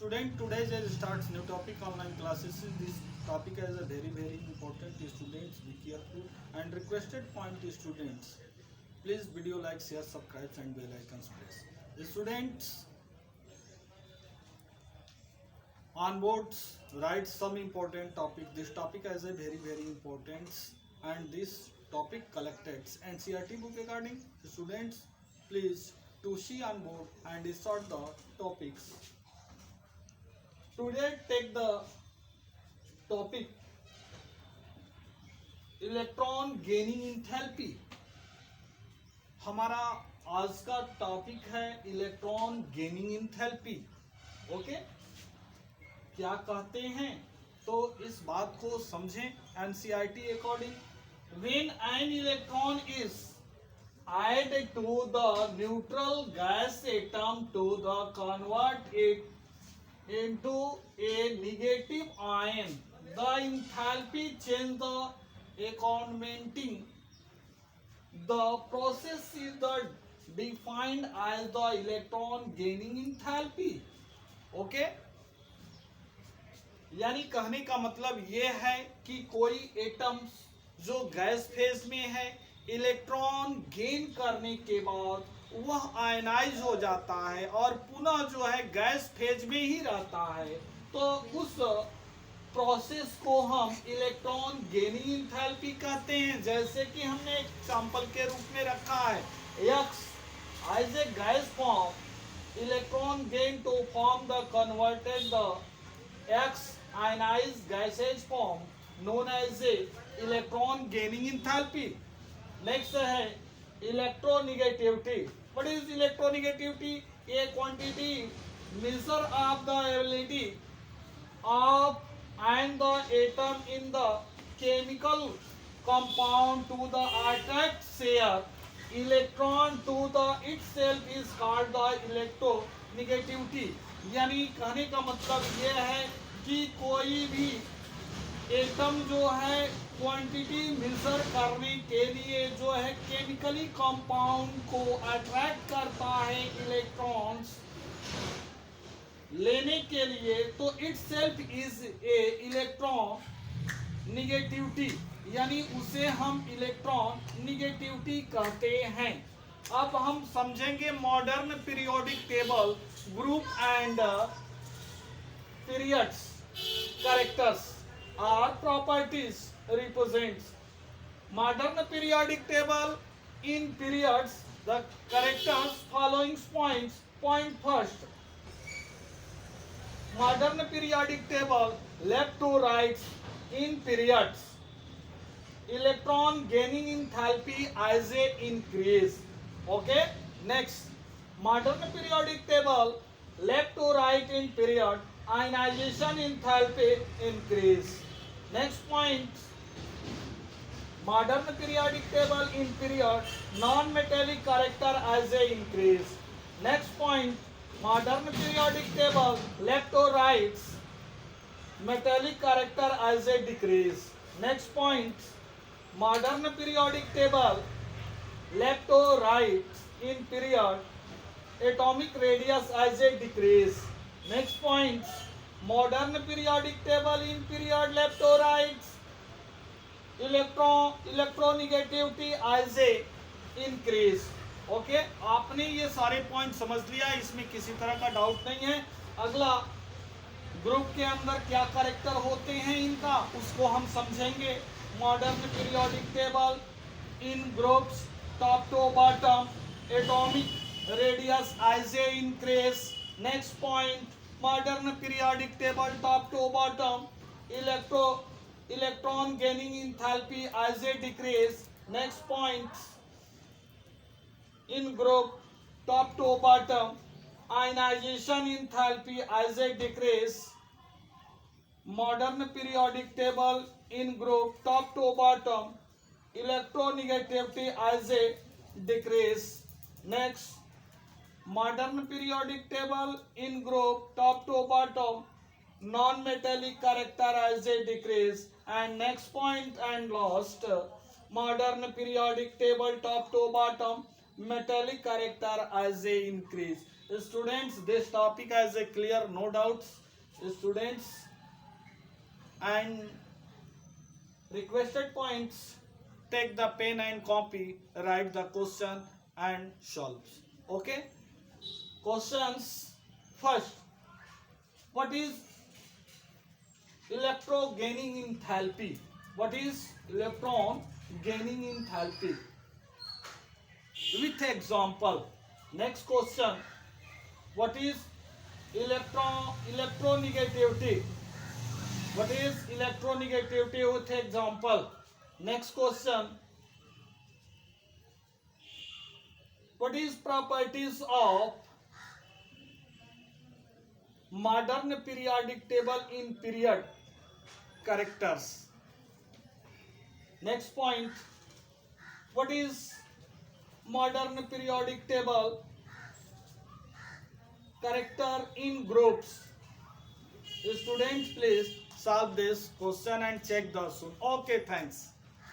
Student, today there starts new topic online classes. This topic is a very important. Students, be careful and requested point to students. Please video like, share, subscribe and bell icons press. The students on boards write some important topic. This topic is a very important and this topic collected NCERT book regarding students. Please to see on board and sort the topics. Today take the topic electron gaining enthalpy. हमारा आज का topic है electron gaining enthalpy. Okay, क्या कहते हैं तो इस बात को समझें. NCERT according, when an electron is added to the neutral gas atom to the convert it into a negative ion, the enthalpy change the accounting. The process is the defined as the electron gaining enthalpy. Okay, यानी कहने का मतलब ये है कि कोई atom जो gas phase में है, इलेक्ट्रॉन गेन करने के बाद वह आयनाइज हो जाता है और पुनः जो है गैस फेज में ही रहता है. तो उस प्रोसेस को हम इलेक्ट्रॉन गेनिंग इंथैल्पी कहते हैं. जैसे कि हमने एक एग्जांपल के रूप में रखा है, X as a gas form, electron gain to form the converted the X ionized gaseous form known as a electron gaining enthalpy. Next है electronegativity. What is electronegativity? A quantity measure of the ability of and the atom in the chemical compound to the attract share electron to the itself is called the electronegativity. यानी कहने का मतलब ये है कि कोई भी एटम जो है क्वांटिटी मेजर करने के लिए जो है केमिकली कंपाउंड को अट्रैक्ट करता है इलेक्ट्रॉन्स लेने के लिए, तो it self is a electron negativity. यानी उसे हम इलेक्ट्रॉन निगेटिविटी कहते हैं. अब हम समझेंगे modern periodic table group and periods characters or properties represents. Modern periodic table in periods the characters following points. Point first, modern periodic table left to right in periods electron gaining enthalpy as a increase. Okay, next modern periodic table left to right in period ionization enthalpy increase. Next point, modern periodic table in period non-metallic character as a increase. Next point, modern periodic table left to right metallic character as a decrease. Next point, modern periodic table left to right in period atomic radius as a decrease. Next point, modern periodic table in period left to right electronegativity as a increase. Okay, आपने ये सारे point समझ लिया, इसमें किसी तरह का doubt नहीं है. अगला ग्रुप के अंदर क्या कैरेक्टर होते हैं इनका, उसको हम समझेंगे. Modern periodic table in groups top to bottom atomic radius as a increase. Next point, modern periodic table top to bottom electron gaining enthalpy as a decrease. Next point, in group top to bottom ionization enthalpy as a decrease. Modern periodic table in group top to bottom electronegativity as a decrease. Next, modern periodic table in group top to bottom non-metallic character as a decrease. And next point and last, modern periodic table top to bottom metallic character as a increase. Students, this topic has a clear, no doubts. Students, and requested points, take the pen and copy, write the question and solve. Okay? Questions. First, what is electron gaining enthalpy? What is electron gaining enthalpy? With example. Next question, what is electronegativity? What is electronegativity with example? Next question, what is properties of modern periodic table in period characters? Next point, what is modern periodic table character in groups? Students, please solve this question and check the soon. Okay, thanks.